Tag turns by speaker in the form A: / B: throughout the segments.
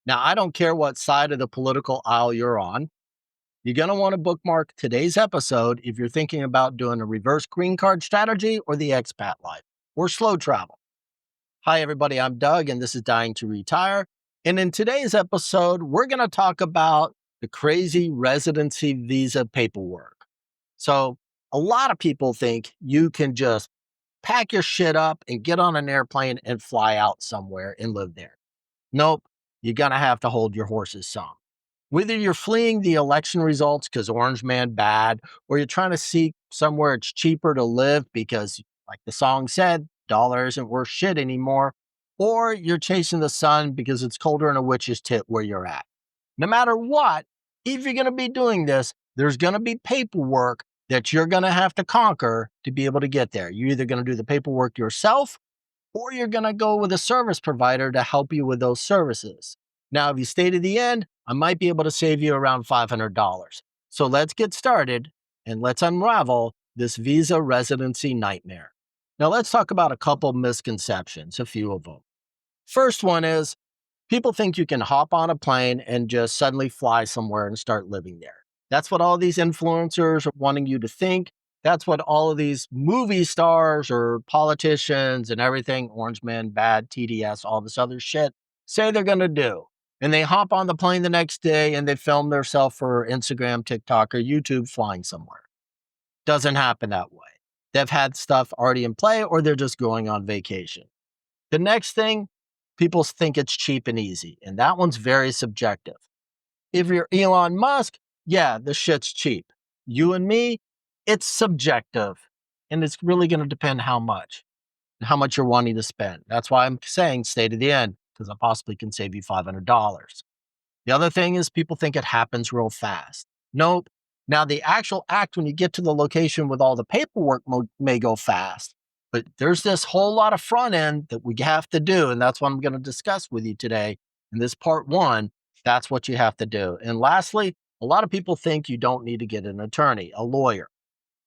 A: Now, I don't care what side of the political aisle you're on. You're going to want to bookmark today's episode if you're thinking about doing a reverse green card strategy or the expat life or slow travel. Hi, everybody. I'm Doug, and this is Dying to Retire. And in today's episode, we're going to talk about the crazy residency visa paperwork. So, a lot of people think you can just pack your shit up and get on an airplane and fly out somewhere and live there. Nope, you're going to have to hold your horses some. Whether you're fleeing the election results because Orange Man bad, or you're trying to seek somewhere it's cheaper to live because, like the song said, dollar isn't worth shit anymore, or you're chasing the sun because it's colder in a witch's tit where you're at. No matter what, if you're going to be doing this, there's going to be paperwork that you're going to have to conquer to be able to get there. You're either going to do the paperwork yourself, or you're going to go with a service provider to help you with those services. Now, if you stay to the end, I might be able to save you around $500. So let's get started and let's unravel this visa residency nightmare. Now, let's talk about a couple misconceptions, a few of them. First one is people think you can hop on a plane and just suddenly fly somewhere and start living there. That's what all these influencers are wanting you to think. That's what all of these movie stars or politicians and everything, Orange Man, bad, TDS, all this other shit, say they're going to do. And they hop on the plane the next day and they film themselves for Instagram, TikTok, or YouTube flying somewhere. Doesn't happen that way. They've had stuff already in play or they're just going on vacation. The next thing, people think it's cheap and easy. And that one's very subjective. If you're Elon Musk, yeah, the shit's cheap. You and me, it's subjective. And it's really going to depend how much you're wanting to spend. That's why I'm saying stay to the end, because I possibly can save you $500. The other thing is people think it happens real fast. Nope. Now, the actual act when you get to the location with all the paperwork may go fast, but there's this whole lot of front end that we have to do. And that's what I'm going to discuss with you today in this part one. That's what you have to do. And lastly, a lot of people think you don't need to get an attorney, a lawyer.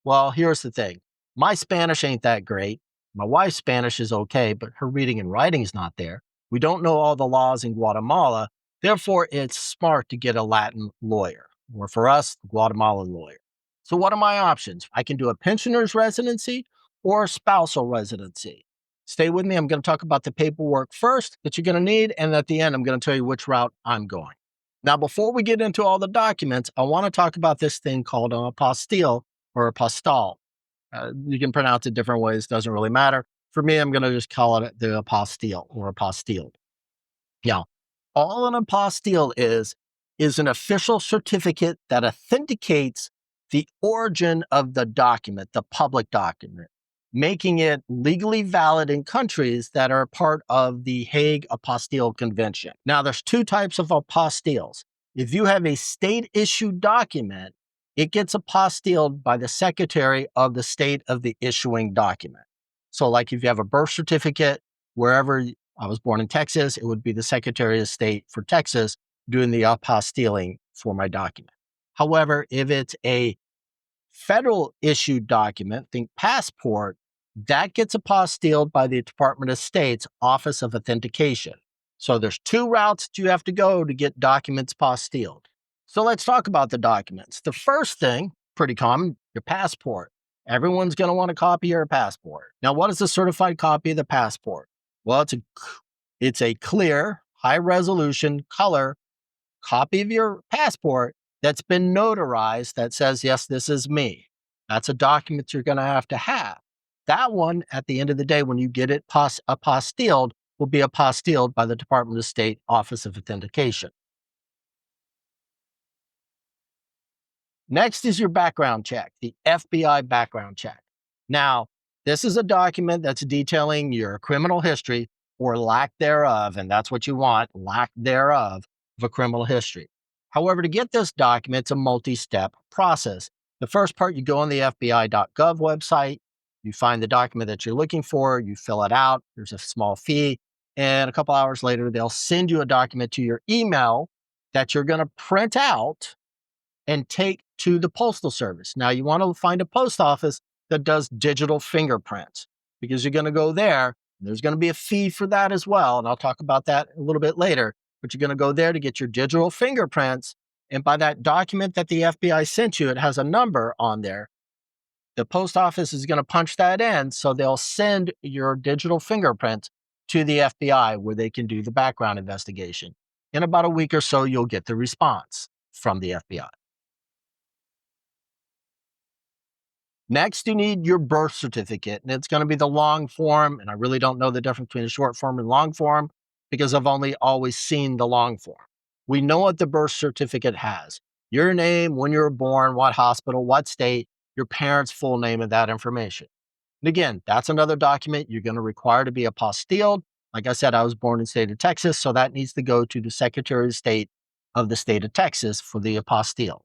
A: Well, here's the thing. My Spanish ain't that great. My wife's Spanish is okay, but her reading and writing is not there. We don't know all the laws in Guatemala. Therefore, it's smart to get a Latin lawyer, or for us, Guatemalan lawyer. So what are my options? I can do a pensioner's residency or a spousal residency. Stay with me. I'm going to talk about the paperwork first that you're going to need. And at the end, I'm going to tell you which route I'm going. Now, before we get into all the documents, I want to talk about this thing called an apostille or apostille. You can pronounce it different ways. Doesn't really matter. For me, I'm going to just call it the apostille or apostilled. Now, all an apostille is an official certificate that authenticates the origin of the document, the public document, making it legally valid in countries that are part of the Hague Apostille Convention. Now, there's two types of apostilles. If you have a state-issued document, it gets apostilled by the secretary of the state of the issuing document. So like if you have a birth certificate, wherever I was born in Texas, it would be the Secretary of State for Texas doing the apostilling for my document. However, if it's a federal issued document, think passport, that gets apostilled by the Department of State's Office of Authentication. So there's two routes that you have to go to get documents apostilled. So let's talk about the documents. The first thing, pretty common, your passport. Everyone's going to want a copy of your passport. Now, what is a certified copy of the passport? Well, it's a clear, high-resolution color copy of your passport that's been notarized that says, yes, this is me. That's a document you're going to have. That one, at the end of the day, when you get it apostilled, will be apostilled by the Department of State Office of Authentication. Next is your background check, the FBI background check. Now, this is a document that's detailing your criminal history or lack thereof, and that's what you want, lack thereof of a criminal history. However, to get this document, it's a multi-step process. The first part, you go on the FBI.gov website, you find the document that you're looking for, you fill it out, there's a small fee, and a couple hours later, they'll send you a document to your email that you're going to print out and take to the postal service. Now, you want to find a post office that does digital fingerprints because you're going to go there. There's going to be a fee for that as well, and I'll talk about that a little bit later. but you're going to go there to get your digital fingerprints. And by that document that the FBI sent you, it has a number on there. The post office is going to punch that in. So they'll send your digital fingerprints to the FBI where they can do the background investigation. In about a week or so, you'll get the response from the FBI. Next, you need your birth certificate, and it's going to be the long form. And I really don't know the difference between the short form and long form because I've only always seen the long form. We know what the birth certificate has: your name, when you were born, what hospital, what state, your parents' full name, and that information. And again, that's another document you're going to require to be apostilled. Like I said, I was born in the state of Texas, so that needs to go to the Secretary of State of the state of Texas for the apostille.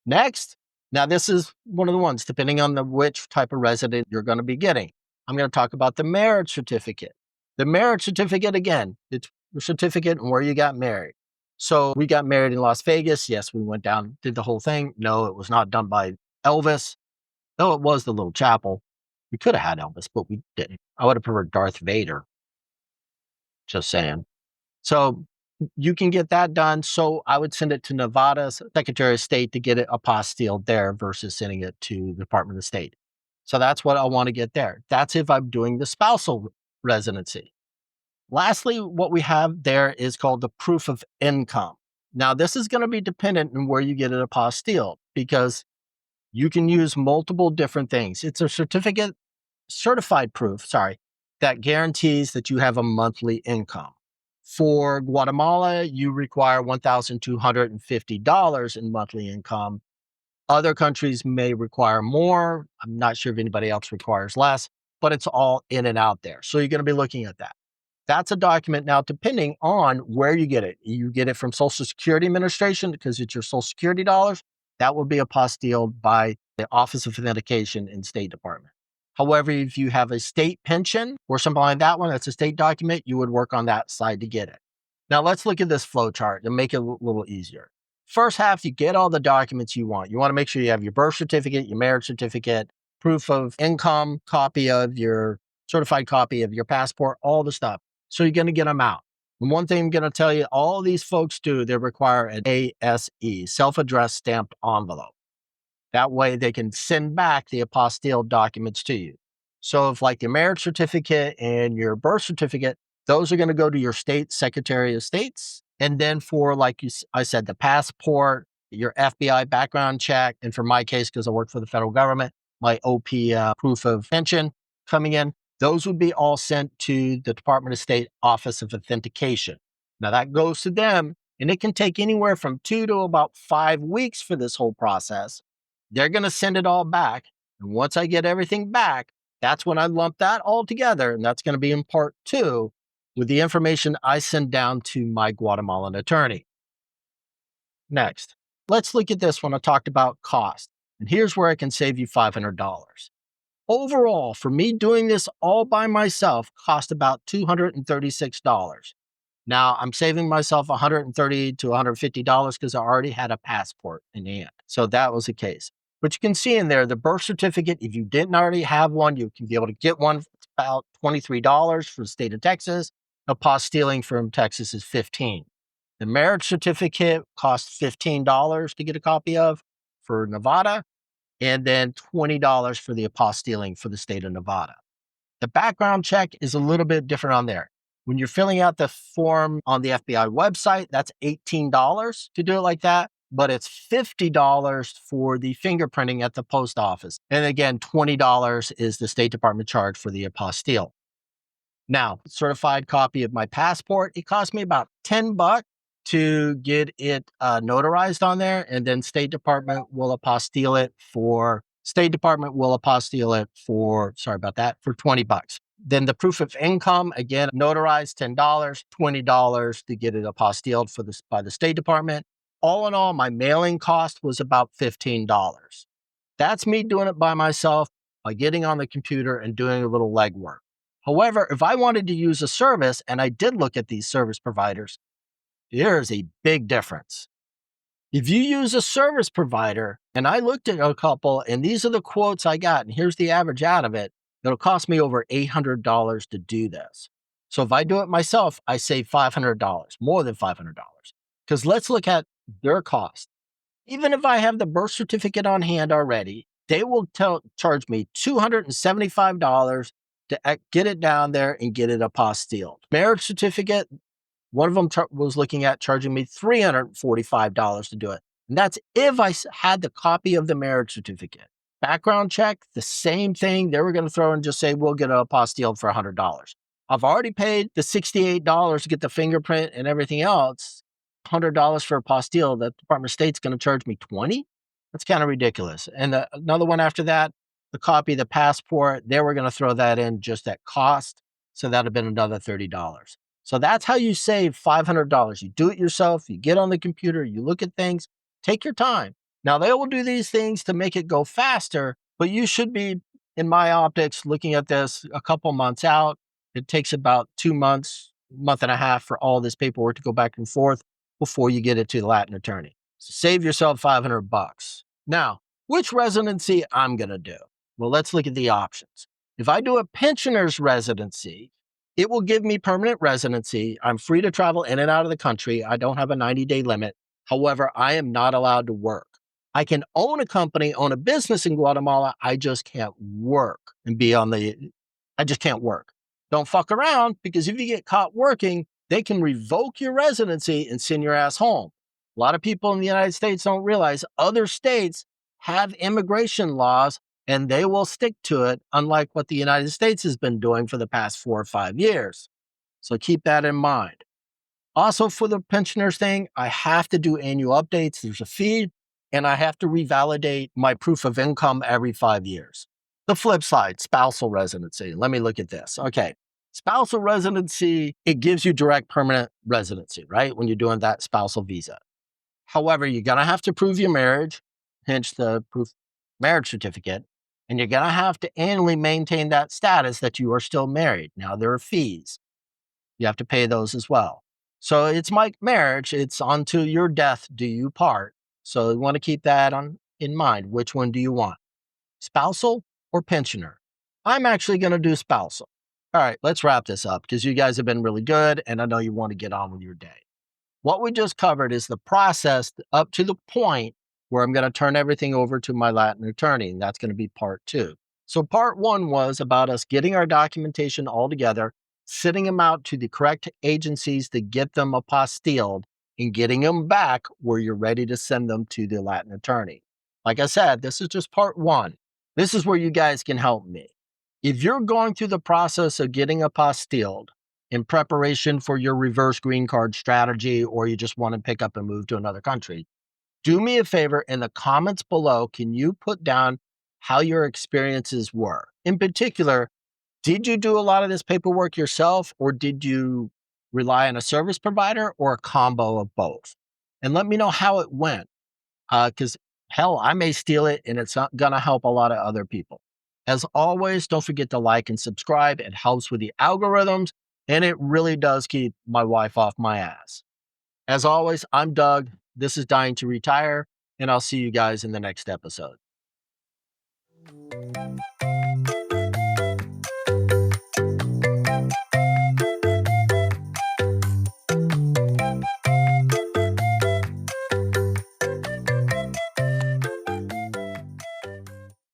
A: Next, now this is one of the ones, depending on which type of resident you're going to be getting. I'm going to talk about the marriage certificate. The marriage certificate, again, it's the certificate and where you got married. So we got married in Las Vegas. Yes, we went down, did the whole thing. No, it was not done by Elvis. No, it was the little chapel. We could have had Elvis, but we didn't. I would have preferred Darth Vader. Just saying. So you can get that done. So I would send it to Nevada's Secretary of State to get it apostilled there versus sending it to the Department of State. So that's what I want to get there. That's if I'm doing the spousal residency. Lastly, what we have there is called the proof of income. Now, this is going to be dependent on where you get it apostilled because you can use multiple different things. It's a certified proof, that guarantees that you have a monthly income. For Guatemala, you require $1,250 in monthly income. Other countries may require more. I'm not sure if anybody else requires less, but it's all in and out there. So you're going to be looking at that. That's a document now, depending on where you get it. You get it from Social Security Administration because it's your Social Security dollars. That will be apostilled by the Office of Authentication in State Department. However, if you have a state pension or something like that one, that's a state document, you would work on that side to get it. Now let's look at this flow chart and make it a little easier. First half, you get all the documents you want. You want to make sure you have your birth certificate, your marriage certificate, proof of income, copy of your certified copy of your passport, all the stuff. So you're going to get them out. And one thing I'm going to tell you, all these folks do, they require an ASE, self-addressed stamped envelope. That way they can send back the apostilled documents to you. So if like your marriage certificate and your birth certificate, those are going to go to your state Secretary of States. And then for, like I said, the passport, your FBI background check, and for my case, because I work for the federal government, my OP proof of pension coming in, those would be all sent to the Department of State Office of Authentication. Now that goes to them, and it can take anywhere from 2 to about 5 weeks for this whole process. They're going to send it all back. And once I get everything back, that's when I lump that all together. And that's going to be in part 2 with the information I send down to my Guatemalan attorney. Next, let's look at this one. I talked about cost. And here's where I can save you $500. Overall, for me doing this all by myself, cost about $236. Now, I'm saving myself $130 to $150 because I already had a passport in hand. So that was the case. But you can see in there, the birth certificate, if you didn't already have one, you can be able to get one. It's about $23 for the state of Texas. Apostilling from Texas is $15. The marriage certificate costs $15 to get a copy of for Nevada, and then $20 for the apostilling for the state of Nevada. The background check is a little bit different on there. When you're filling out the form on the FBI website, that's $18 to do it like that, but it's $50 for the fingerprinting at the post office. And again, $20 is the State Department charge for the apostille. Now, certified copy of my passport, it cost me about $10 to get it notarized on there, and then State Department will apostille it for for $20. Then the proof of income, again, notarized $10, $20 to get it apostilled by the State Department. All in all, my mailing cost was about $15. That's me doing it by myself by getting on the computer and doing a little legwork. However, if I wanted to use a service, and I did look at these service providers, there's a big difference. If you use a service provider, and I looked at a couple, and these are the quotes I got, and here's the average out of it, it'll cost me over $800 to do this. So if I do it myself, I save $500, more than $500. Because let's look at their cost. Even if I have the birth certificate on hand already, they will charge me $275 to get it down there and get it apostilled. Marriage certificate, one of them was looking at charging me $345 to do it. And that's if I had the copy of the marriage certificate. Background check, the same thing. They were going to throw and just say, we'll get a apostille for $100. I've already paid the $68 to get the fingerprint and everything else. $100 for apostille. The Department of State's going to charge me $20? That's kind of ridiculous. And another one after that, the copy of the passport, they were going to throw that in just at cost. So that'd have been another $30. So that's how you save $500. You do it yourself. You get on the computer, you look at things, take your time. Now, they will do these things to make it go faster, but you should be, in my optics, looking at this a couple months out. It takes about 2 months, month and a half for all this paperwork to go back and forth before you get it to the Latin attorney. So save yourself $500. Now, which residency I'm going to do? Well, let's look at the options. If I do a pensioner's residency, it will give me permanent residency. I'm free to travel in and out of the country. I don't have a 90-day limit. However, I am not allowed to work. I can own a company, own a business in Guatemala. I just can't work and I just can't work. Don't fuck around, because if you get caught working, they can revoke your residency and send your ass home. A lot of people in the United States don't realize other states have immigration laws and they will stick to it, unlike what the United States has been doing for the past 4 or 5 years. So keep that in mind. Also, for the pensioners thing, I have to do annual updates. There's a fee, and I have to revalidate my proof of income every 5 years. The flip side, spousal residency. Let me look at this. Okay. Spousal residency, it gives you direct permanent residency, right? When you're doing that spousal visa. However, you're going to have to prove your marriage, hence the proof marriage certificate, and you're going to have to annually maintain that status that you are still married. Now, there are fees. You have to pay those as well. So it's like marriage. It's unto your death do you part. So you want to keep that in mind. Which one do you want? Spousal or pensioner? I'm actually going to do spousal. All right, let's wrap this up because you guys have been really good and I know you want to get on with your day. What we just covered is the process up to the point where I'm going to turn everything over to my Latin attorney, and that's going to be part 2. So part 1 was about us getting our documentation all together, sending them out to the correct agencies to get them apostilled, and getting them back where you're ready to send them to the Latin attorney. Like I said, this is just part 1. This is where you guys can help me. If you're going through the process of getting apostilled in preparation for your reverse green card strategy, or you just want to pick up and move to another country, do me a favor in the comments below. Can you put down how your experiences were? In particular, did you do a lot of this paperwork yourself, or did you rely on a service provider, or a combo of both? And let me know how it went, because hell, I may steal it and it's not going to help a lot of other people. As always, don't forget to like and subscribe. It helps with the algorithms, and it really does keep my wife off my ass. As always, I'm Doug. This is Dying to Retire, and I'll see you guys in the next episode.